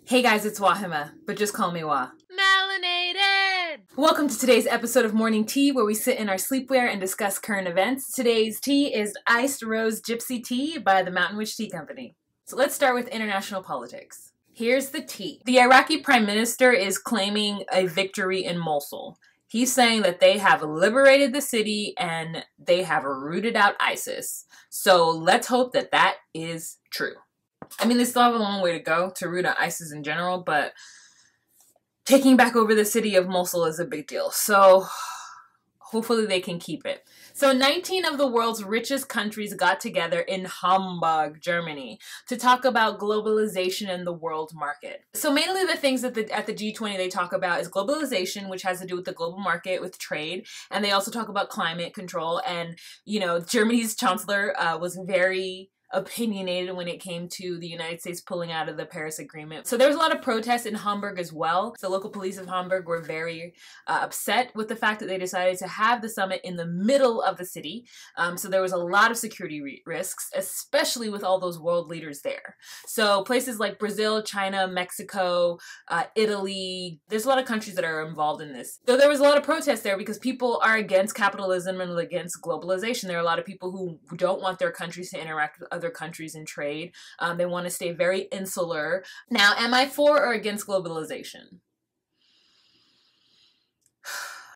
Hey guys, it's Wahima, but just call me Wah. Melanated! Welcome to today's episode of Morning Tea, where we sit in our sleepwear and discuss current events. Today's tea is Iced Rose Gypsy Tea by the Mountain Witch Tea Company. So let's start with international politics. Here's the tea. The Iraqi Prime Minister is claiming a victory in Mosul. He's saying that they have liberated the city and they have rooted out ISIS. So let's hope that that is true. I mean, they still have a long way to go to root out ISIS in general, but taking back over the city of Mosul is a big deal. So hopefully they can keep it. So 19 of the world's richest countries got together in Hamburg, Germany, to talk about globalization in the world market. So mainly the things that at the G20 they talk about is globalization, which has to do with the global market, with trade, and they also talk about climate control. And, you know, Germany's chancellor was very opinionated when it came to the United States pulling out of the Paris Agreement. So there was a lot of protests in Hamburg as well. The local police of Hamburg were very upset with the fact that they decided to have the summit in the middle of the city. So there was a lot of security risks, especially with all those world leaders there. So places like Brazil, China, Mexico, Italy, there's a lot of countries that are involved in this. Though there was a lot of protests there because people are against capitalism and against globalization. There are a lot of people who don't want their countries to interact with other countries in trade. They want to stay very insular. Now, am I for or against globalization?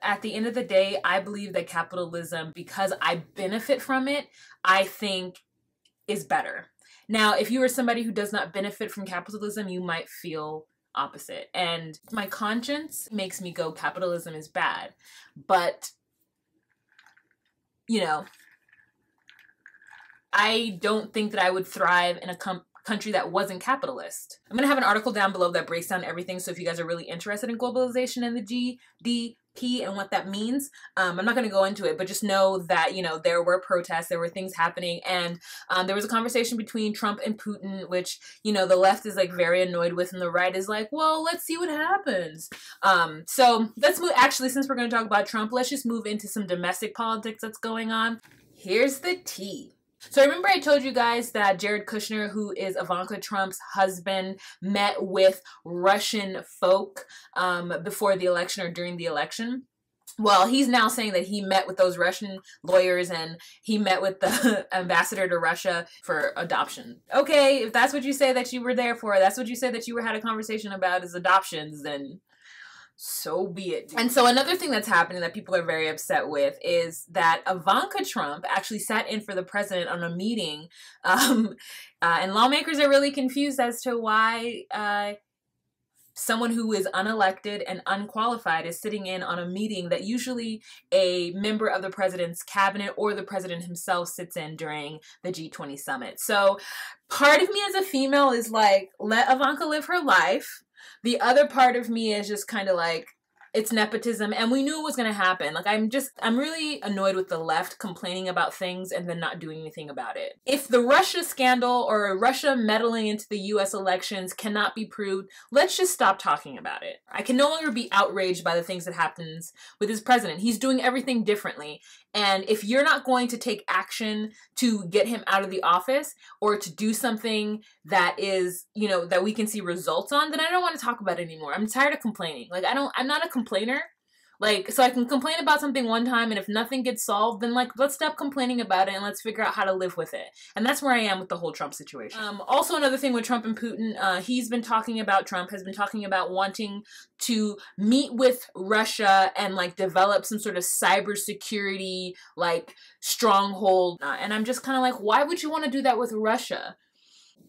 At the end of the day, I believe that capitalism, because I benefit from it, I think is better. Now, if you are somebody who does not benefit from capitalism, you might feel opposite. And my conscience makes me go, capitalism is bad. But, you know, I don't think that I would thrive in a country that wasn't capitalist. I'm going to have an article down below that breaks down everything, so if you guys are really interested in globalization and the GDP and what that means, I'm not going to go into it, but just know that, you know, there were protests, there were things happening, and there was a conversation between Trump and Putin, which, you know, the left is like very annoyed with, and the right is like, well, let's see what happens. So let's move, actually, since we're going to talk about Trump, let's just move into some domestic politics that's going on. Here's the tea. So remember I told you guys that Jared Kushner, who is Ivanka Trump's husband, met with Russian folk before the election or during the election? Well, he's now saying that he met with those Russian lawyers and he met with the ambassador to Russia for adoption. Okay, if that's what you say that you were there for, that's what you say that you had a conversation about is adoptions, then so be it. And so another thing that's happening that people are very upset with is that Ivanka Trump actually sat in for the president on a meeting, and lawmakers are really confused as to why someone who is unelected and unqualified is sitting in on a meeting that usually a member of the president's cabinet or the president himself sits in during the G20 summit. So part of me as a female is like, let Ivanka live her life. The other part of me is just kind of like, it's nepotism, and we knew it was going to happen. Like, I'm really annoyed with the left complaining about things and then not doing anything about it. If the Russia scandal or Russia meddling into the US elections cannot be proved, let's just stop talking about it. I can no longer be outraged by the things that happens with his president. He's doing everything differently. And if you're not going to take action to get him out of the office or to do something that is, you know, that we can see results on, then I don't want to talk about it anymore. I'm tired of complaining. Like, I'm not a complainer. Like, so I can complain about something one time, and if nothing gets solved, then like, let's stop complaining about it and let's figure out how to live with it. And that's where I am with the whole Trump situation. Also another thing with Trump and Putin, Trump has been talking about wanting to meet with Russia and like develop some sort of cybersecurity like stronghold. And I'm just kind of like, why would you want to do that with Russia?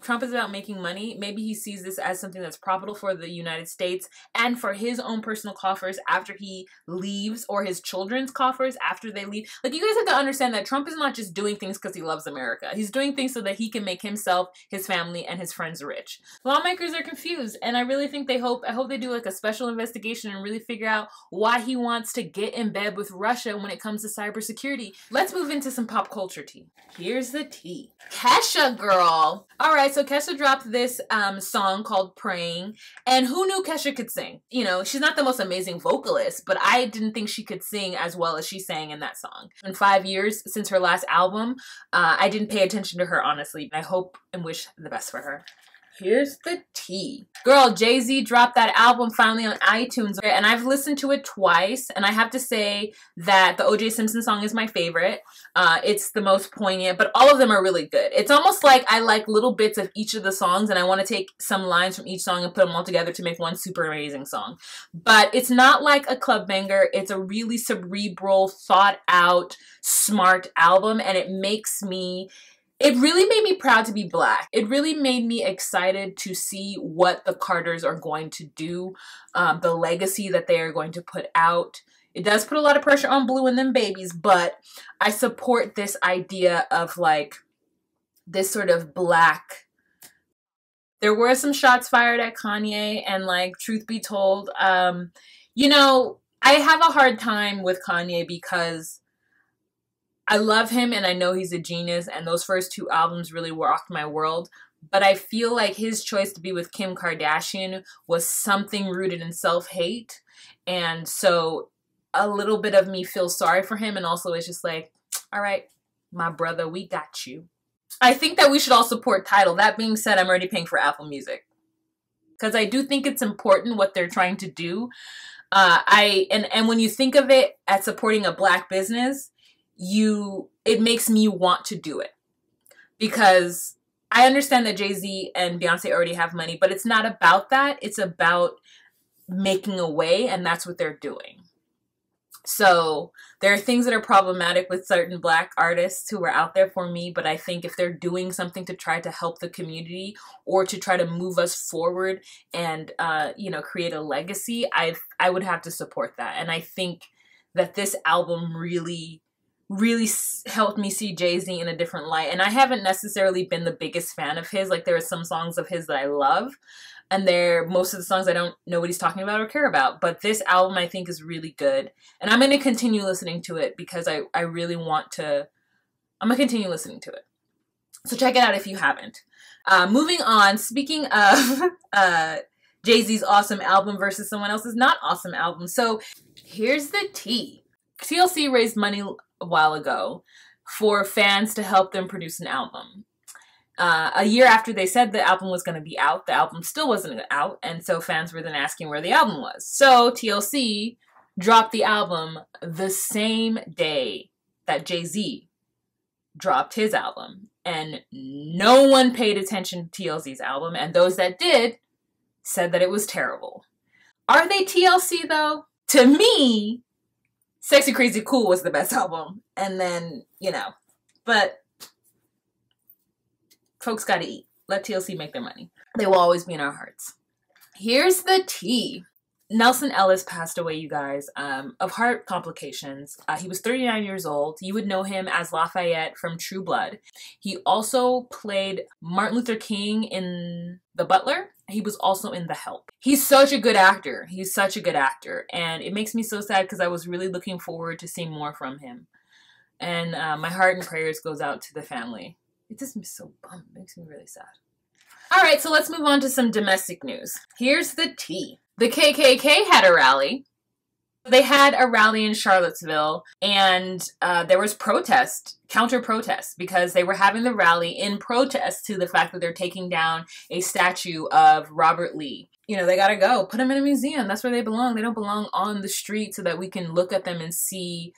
Trump is about making money. Maybe he sees this as something that's profitable for the United States and for his own personal coffers after he leaves, or his children's coffers after they leave. Like, you guys have to understand that Trump is not just doing things because he loves America. He's doing things so that he can make himself, his family, and his friends rich. Lawmakers are confused, and I really think I hope they do like a special investigation and really figure out why he wants to get in bed with Russia when it comes to cybersecurity. Let's move into some pop culture tea. Here's the tea. Kesha, girl. All right, so Kesha dropped this song called Praying, and who knew Kesha could sing? You know, she's not the most amazing vocalist, but I didn't think she could sing as well as she sang in that song. In 5 years since her last album, I didn't pay attention to her, honestly. I hope and wish the best for her. Here's the tea. Girl, Jay-Z dropped that album finally on iTunes, and I've listened to it twice, and I have to say that the O.J. Simpson song is my favorite. It's the most poignant, but all of them are really good. It's almost like I like little bits of each of the songs, and I want to take some lines from each song and put them all together to make one super amazing song. But it's not like a club banger. It's a really cerebral, thought out, smart album, and it really made me proud to be Black. It really made me excited to see what the Carters are going to do, the legacy that they are going to put out. It does put a lot of pressure on Blue and them babies, but I support this idea of like this sort of Black. There were some shots fired at Kanye, and like, truth be told, you know, I have a hard time with Kanye because I love him and I know he's a genius, and those first two albums really rocked my world. But I feel like his choice to be with Kim Kardashian was something rooted in self-hate. And so a little bit of me feels sorry for him, and also it's just like, all right, my brother, we got you. I think that we should all support Tidal. That being said, I'm already paying for Apple Music because I do think it's important what they're trying to do. And when you think of it as supporting a Black business, it makes me want to do it, because I understand that Jay-Z and Beyonce already have money, but it's not about that. It's about making a way, and that's what they're doing. So there are things that are problematic with certain Black artists who are out there for me, but I think if they're doing something to try to help the community or to try to move us forward and, you know, create a legacy, I would have to support that. And I think that this album really helped me see Jay-Z in a different light. And I haven't necessarily been the biggest fan of his. Like, there are some songs of his that I love, and most of the songs I don't know what he's talking about or care about. But this album I think is really good, and I'm going to continue listening to it because I really want to. I'm going to continue listening to it. So check it out if you haven't. Moving on, speaking of Jay-Z's awesome album versus someone else's not awesome album. So here's the tea. TLC raised money a while ago for fans to help them produce an album. A year after they said the album was going to be out, the album still wasn't out, and so fans were then asking where the album was. So TLC dropped the album the same day that Jay-Z dropped his album, and no one paid attention to TLC's album, and those that did said that it was terrible. Are they TLC though? To me, Sexy Crazy Cool was the best album. And then, you know, but folks gotta eat. Let TLC make their money. They will always be in our hearts. Here's the tea. Nelson Ellis passed away, you guys, of heart complications. He was 39 years old. You would know him as Lafayette from True Blood. He also played Martin Luther King in The Butler. He was also in The Help. He's such a good actor. He's such a good actor. And it makes me so sad because I was really looking forward to seeing more from him. And my heart and prayers goes out to the family. It just makes me so bummed. It makes me really sad. All right, so let's move on to some domestic news. Here's the tea. The KKK had a rally. They had a rally in Charlottesville, and there was counter-protest, because they were having the rally in protest to the fact that they're taking down a statue of Robert Lee. You know, they gotta go. Put them in a museum. That's where they belong. They don't belong on the street so that we can look at them and see,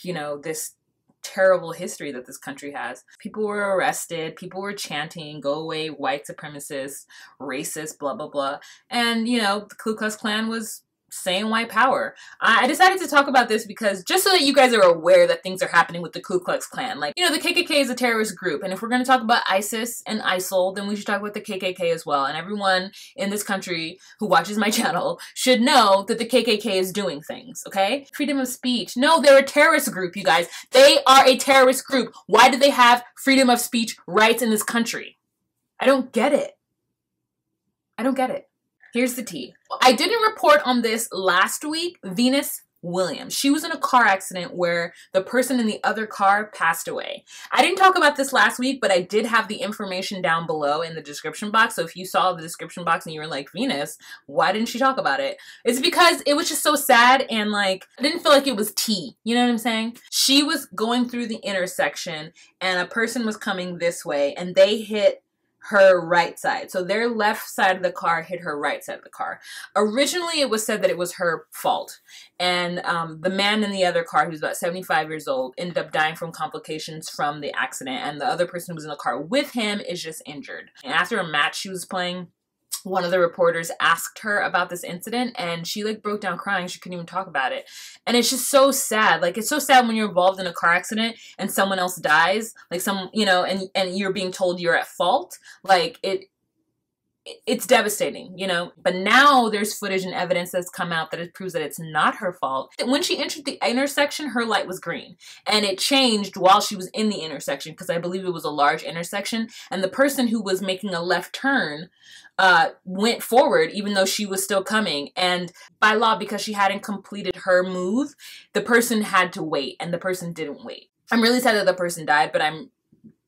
you know, this terrible history that this country has. People were arrested. People were chanting, "Go away, white supremacists, racist, blah, blah, blah." And, you know, the Ku Klux Klan was saying white power. I decided to talk about this because just so that you guys are aware that things are happening with the Ku Klux Klan. Like, you know, the KKK is a terrorist group, and if we're going to talk about ISIS and ISIL, then we should talk about the KKK as well. And everyone in this country who watches my channel should know that the KKK is doing things, okay? Freedom of speech. No, they're a terrorist group, you guys. They are a terrorist group. Why do they have freedom of speech rights in this country? I don't get it. I don't get it. Here's the tea. I didn't report on this last week. Venus Williams. She was in a car accident where the person in the other car passed away. I didn't talk about this last week, but I did have the information down below in the description box. So if you saw the description box and you were like, Venus, why didn't she talk about it? It's because it was just so sad, and like, I didn't feel like it was tea. You know what I'm saying? She was going through the intersection and a person was coming this way and they hit her right side. So their left side of the car hit her right side of the car. Originally, it was said that it was her fault. And the man in the other car, who's about 75 years old, ended up dying from complications from the accident. And the other person who was in the car with him is just injured. And after a match she was playing, one of the reporters asked her about this incident, and she like broke down crying. She couldn't even talk about it. And it's just so sad. Like, it's so sad when you're involved in a car accident and someone else dies, like some, you know, and you're being told you're at fault. Like, it's devastating, you know. But now there's footage and evidence that's come out that it proves that it's not her fault. When she entered the intersection, her light was green, and it changed while she was in the intersection, because I believe it was a large intersection, and the person who was making a left turn went forward even though she was still coming. And by law, because she hadn't completed her move, the person had to wait, and the person didn't wait. I'm really sad that the person died, but I'm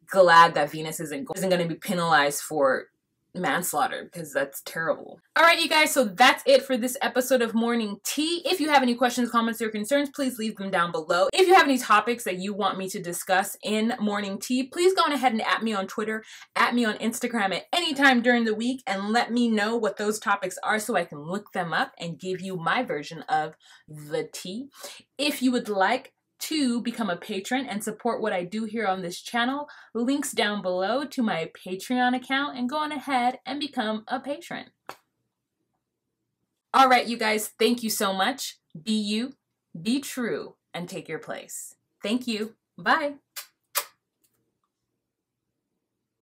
glad that Venus isn't going to be penalized for manslaughter, because that's terrible. All right, you guys, so that's it for this episode of Morning Tea. If you have any questions, comments, or concerns, please leave them down below. If you have any topics that you want me to discuss in Morning Tea, please go on ahead and @ me on Twitter, @ me on Instagram at any time during the week, and let me know what those topics are so I can look them up and give you my version of the tea. If you would like to become a patron and support what I do here on this channel, links down below to my Patreon account, and go on ahead and become a patron. All right, you guys, thank you so much. Be you, be true, and take your place. Thank you. Bye.